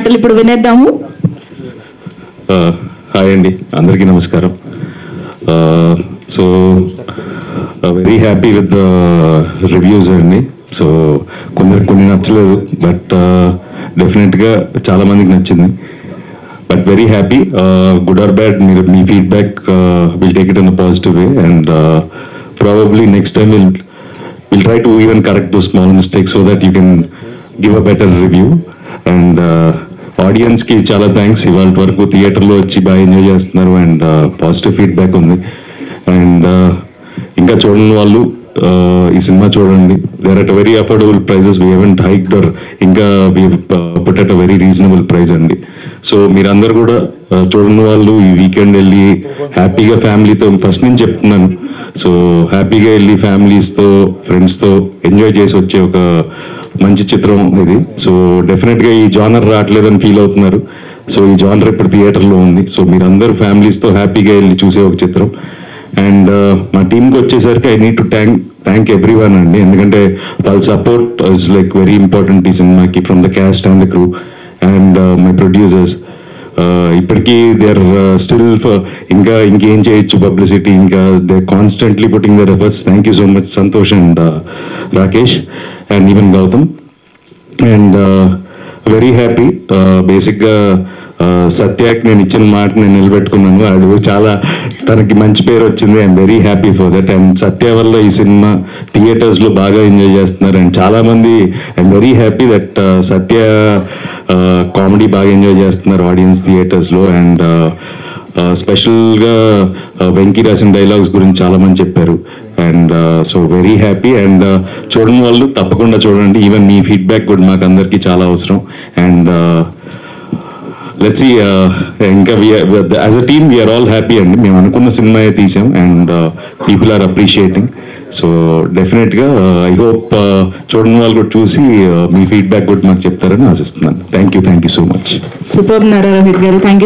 మాటలు ఇప్పుడు వినేద్దాము. హాయ్ అండి, అందరికీ నమస్కారం. So very happy with the reviews అండి. సో కొన్ని నచ్చలేదు, బట్ డెఫినెట్గా చాలామందికి నచ్చింది. But very happy. Good or bad, మీరు మీ feedback will take it in a positive way, and probably next time we'll try to even correct those small mistakes so that you can give a better review. And audience ki chala thanks, ival varaku theater lo vachi baga enjoy chestunaru and positive feedback undi. And inka chodani vallu ee cinema chodandi. They are at a very affordable prices. We haven't hiked or inka we have put at a very reasonable price andi. So మీరందరూ కూడా చూడని వాళ్ళు ఈ weekend వెళ్ళి హ్యాపీగా ఫ్యామిలీతో, first నుంచి చెప్తున్నాను, సో హ్యాపీగా వెళ్ళి ఫ్యామిలీస్తో ఫ్రెండ్స్తో ఎంజాయ్ చేసి వచ్చే ఒక మంచి చిత్రం ఇది. సో డెఫినెట్గా ఈ జానర్ రావట్లేదని ఫీల్ అవుతున్నారు. సో ఈ జానర్ ఇప్పుడు థియేటర్లో ఉంది. సో మీరందరూ ఫ్యామిలీస్తో హ్యాపీగా వెళ్ళి చూసే ఒక చిత్రం. అండ్ మా టీంకి వచ్చేసరికి I need to thank everyone అండి, ఎందుకంటే వాళ్ళ support is like very important ఈ సినిమాకి, from the cast and the crew and my producers. ఇప్పటికీ దే ఆర్ స్టిల్ ఇంకేం చేయొచ్చు పబ్లిసిటీ, ఇంకా they constantly putting their efforts. Thank you so much Santosh and Rakesh and even Gautam. And very happy. బేసిక్గా సత్యాకి నేను ఇచ్చిన మాట నేను నిలబెట్టుకున్నాను. ఆడు చాలా తనకి మంచి పేరు వచ్చింది. I'm very happy for that. And Satya వల్ల ఈ సినిమా థియేటర్స్లో బాగా ఎంజాయ్ చేస్తున్నారు. అండ్ చాలామంది I'm very happy that Satya comedy బాగా ఎంజాయ్ చేస్తున్నారు ఆడియన్స్ థియేటర్స్లో. అండ్ స్పెషల్గా వెంకీ రాసిన డైలాగ్స్ గురించి చాలామంది చెప్పారు. And so very happy. And చూడని వాళ్ళు తప్పకుండా చూడండి. ఈవెన్ మీ ఫీడ్బ్యాక్ కూడా మాకు అందరికీ చాలా అవసరం. అండ్ లెట్స్ సీ, ఇంకా as a team we're all happy అండి. మేము అనుకున్న సినిమా తీసాం and people are appreciating. So డెఫినెట్గా ఐ హోప్ చూడని వాళ్ళు కూడా చూసి మీ ఫీడ్బ్యాక్ కూడా మాకు చెప్తారని ఆశిస్తున్నాను. Thank you so much. Super Nara Rohit గారు, థ్యాంక్ యూ.